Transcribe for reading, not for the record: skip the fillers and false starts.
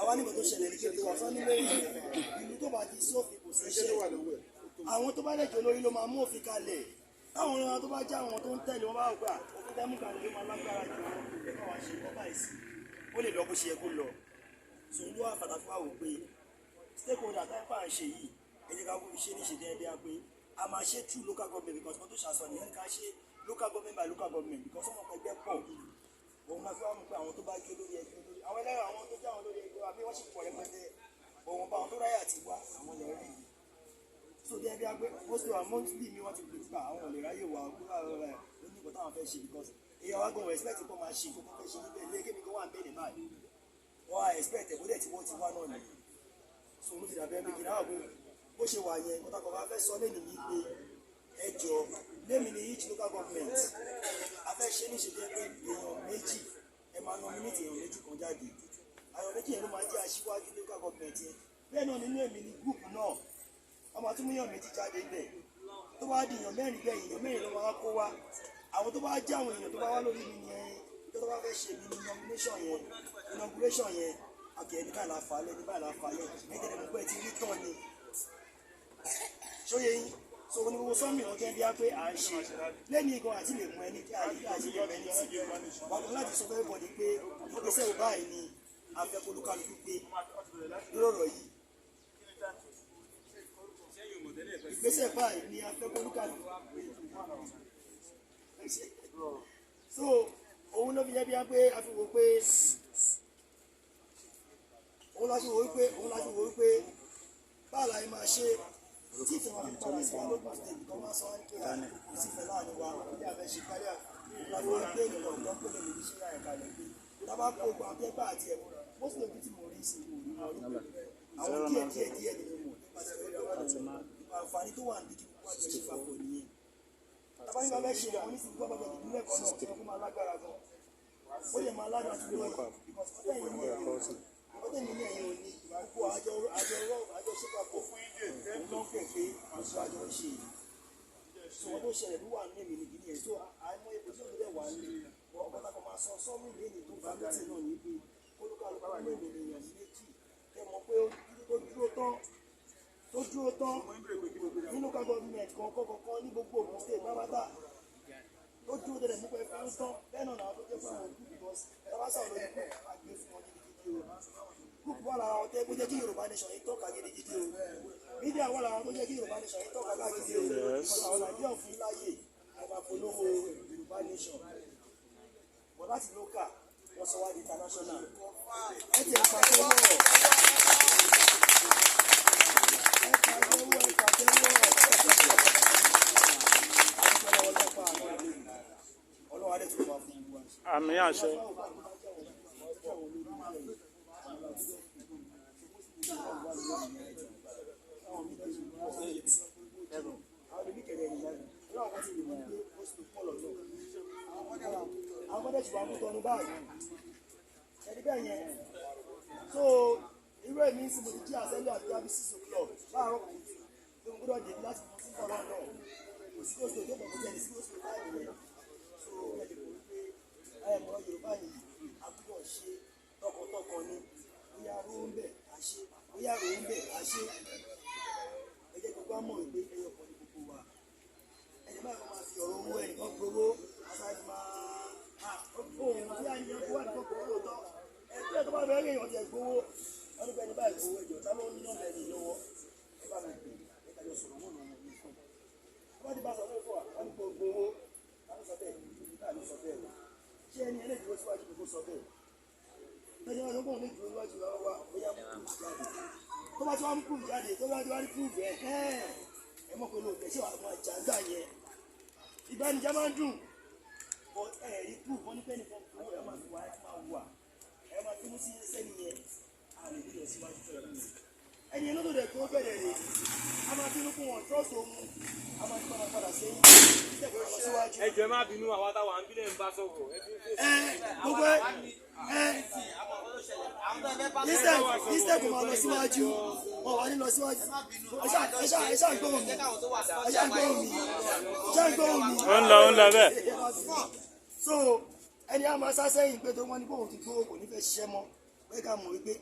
àwa nígbà tó ṣẹlẹ̀ ní kékeré wà sọ́ni lórí ìlú tó bá ti sófin kò sí iṣẹ́ àwọn tó bá lẹ́jọ́ lórí ló máa mú òfin kalẹ̀ táwọn ọ̀rọ̀ tó bá jẹ́ àwọn tó ń tẹ̀lé wọn bá wò gbà òfin tẹ́mú kalẹ̀ ló máa lágbára jù àwọn òfin tó wá ṣe kọ́ báyìí sí ó lè lọ bó ṣe yẹ kó lọ sòun ló wà pàtàkì wà wò pé stakeholder táìpà ń ṣe yìí ẹni ká fún iṣẹ́ níṣe dẹ́ẹ́dẹ́ pé a máa ṣe through local government because wọ́n tó ṣàṣọ nìyẹn ká ṣe local government by local government because wọ́n mọ̀ pé ẹgbẹ́ pọ̀ òun máa fi wá mú pé àwọn tó bá jó lórí ẹgbẹ́ lórí àwọn ẹlẹ́rọ àwọn tó jẹ́ àwọn lórí ẹgbẹ́ wa bí wọ́n sì pọ̀ rẹpẹtẹ òun bá àwọn tó ráyà ti wá àwọn lè rí yìí so bí ẹbí agbé mostly wa mostly mi wọ́n ti pè nípa àwọn olè ráyè wà gbúgbà rẹ̀ onígbò táwọn fẹ́ ṣe because èèyàn wá gan expect kó máa ṣe kó tó fẹ́ ṣe níbẹ̀ ilé kébí kó wà ń bẹ̀rẹ̀ báyìí wọ́n á expect ẹ̀kọ́ dẹ̀ tí wọ́n ti wá náà nìyí so mo ti dàbí ẹbí kí náà bó ṣe wà yẹn kọ́tàkọ́ bá fẹ́ sọ lẹ́nu yìí pé ẹjọ́ lẹ́mi ní each local government a fẹ́ ṣe níṣe jẹ́ pé èèyàn méjì ẹ máa nominate èèyàn méjì kan jáde àwọn méjì yẹn ló máa jẹ́ aṣíwájú local government yẹn bẹ́ẹ̀ náà nínú èmi ní group náà ọmọ tó mú yàn méjì jáde ńbẹ̀ tó bá di èèyàn mẹ́rin bẹ́ẹ̀ èèyàn mẹ́rin ló máa kó wá àwọn tó bá jẹ́ àwọn èèyàn tó bá wá lórí mi yẹn tó bá fẹ́ ṣe mi ní inauguration yẹn àkẹ́ ní báyìí la fà á lẹ́ ní báyìí la fà á lẹ́ ẹ̀jẹ̀ ní gbogbo ẹ̀ ti rí tán ni ṣóyè yín so ní gbogbo sọ́mì ọ̀gẹ́ bí a pé à ń ṣe lẹ́ni igan àti lè mú ẹni kí àti lè mẹ́ni tí wàá láti sọ fẹ́ bọ̀dé pé ìgbésẹ̀ ò báyìí ni afẹ́kọ̀ọ́lùkálùkù pé lórọ̀ yìí ìgbésẹ̀ báyìí ni afẹ́kọ̀ọ́lùkálùkù pé so òun ló fi jẹ́ bí a pé a fi wò pé òun láti wò wípé báà láì máa ṣe tí ìfẹ̀wọ̀n fi padà sí alógún state kan máa sọ wọ́n pé kò sí ìfẹ́ láàrin wa ní abẹ́ ṣe kárí àti wọ́n pé ènìyàn ọ̀dọ́ pé lè ní ṣíra ẹ̀ka lẹ̀ pé tábà kó ogun abẹ́gbà àti ẹ̀kọ́ mọ́sílẹ̀ ojú tí mo rí sí ìwò ní àwọn díẹ̀ nínú mọ̀ nípasẹ̀ lórí àwọn àǹfààní tó wà ní kí wọ́n jẹ́ ṣe papọ̀ nìyẹn tábà nípa bẹ́ẹ̀ ṣe àwọn oníṣìí gbọ́ bọ́jọ́ ìdílé kan náà tí wọ́n máa lágbára gan ó lè máa lágbára tó lóyè ọdún ní ẹ̀yìn òní gbogbo àjọ ṣépapọ̀ ló ń pè pé àṣọ àjọ ń ṣe so wọ́n tó ṣẹlẹ̀ ló wà ní èmi nìbí nìyẹn tó àìmọ́ epo tí ó lè wà ní ọ̀pọ̀lọpọ̀ máa sọ sọ́ọ̀mù lẹ́yìn tó bá gbèsè náà ní pé olúkálùkù àwọn ènìyàn méjì ẹ mọ̀ pé tó dúró tán ní local government kọ̀ọ̀kan ní gbogbo Ògùn state pápátá tó dúró tẹ̀lé nípa ẹ̀fọ́ ń tán bẹ́ẹ̀ náà làwọn tó jẹ́ fún àwọn òkú because ẹ bá sọ̀rọ̀ lórí pé àgbẹ̀ fún wọn gidigidi o group wà lára àwọn tó jẹ́ kí Yorùbá nation yìí tọ́ka gidigidi o media wà lára àwọn tó jẹ́ kí Yorùbá nation yìí tọ́ka káàkiri o because àwọn Nàìjíríà fún láyè ọba polówó Yorùbá nation wọ́n láti local wọ́n sọ wá di international ẹ ti pàṣẹ wọ́ọ̀ àmì àṣẹ. so irú èmi ń sinmi jí àṣẹlẹ̀ àti àbí 6 o'clock láàárọ̀ kùtù tó ń gbọ́dọ̀ dé láti mú sí ọ̀rọ̀ náà kò sí oṣù tó bọ̀ kó jẹ́ ní sí oṣù láì rẹ̀ so ẹ̀mọ́ Yorùbá yìí àbúrò ṣe tọkàntọkàn ni bóyá ró ń bẹ̀ àṣe bóyá ró ń bẹ̀ àṣe ẹ̀jẹ̀ gbogbo àmọ́ ìgbé ẹyọ kan ní gbogbo wa ẹ̀jẹ̀ báyìí wọ́n máa fi ọ̀rọ̀ owó ẹnìkan gbowó aṣáájú máa ohun tí a yan kó wà ní kókó lóòótọ́ ẹgbẹ́ tó bá bẹ̀rẹ̀ èèyàn ti gbowó wọ́n ní bẹ́ẹ̀ ní báyìí gbowó ẹjọ́ tá ló ń ná bẹ́ẹ̀ ní lọ́wọ́ ẹ bá mi pè é kájọ sọ̀rọ̀ mọ́ ọ̀nà ọ̀nà ìfọ̀n wọ́n ti bá sọ lórí fún wa wọ́n ní kó gbowó láti sọ bẹ́ẹ̀ láti sọ bẹ́ẹ̀ ṣé ẹni ẹlẹ́dìí wọ́n síwájú kó sọ bẹ́ẹ̀ lọ́jọ́ wọn lọ́gbọ̀n ní ìdúró wájú wa bóyá mú kúrú jáde tó bá tí wọ́n mú kúrú jáde tó bá tí wọ́n rí kúrú ẹ̀ ẹ mọ̀ pé lóòótọ́ ṣé wàá máa jà ń gbà yẹn ìbánijá máa ń dùn but ẹ̀rí kúrú wọn ní pẹ́ẹ́nì kan kúrú ẹ̀ máa fi wà ẹ̀ máa wà ẹ̀ máa fi mú sí sẹ́ni yẹn àlè nílò síwájú fẹ́ẹ́ lù ẹni yẹn lọ́dọ̀ dẹ̀ tó bẹ̀rẹ̀ rè a máa bínú fún wọn trọ́ọ̀sì ohun a máa gbọ́n padà sẹ́yìn ẹ jọ̀ọ́ má bínú àwọn táwọn àbílẹ̀ ń bá sọ̀rọ̀ gbogbo instead kò máa lọ síwájú wọn wà ní lọ síwájú ẹ ṣáà gbóhùn mi ó ń lọ bẹ́ẹ̀. so ẹni a máa sá sẹ́yìn pé tó wọ́n ní bóun ti gbówó kò ní fẹ́ ṣiṣẹ́ mọ́ pé ká mọ̀ wípé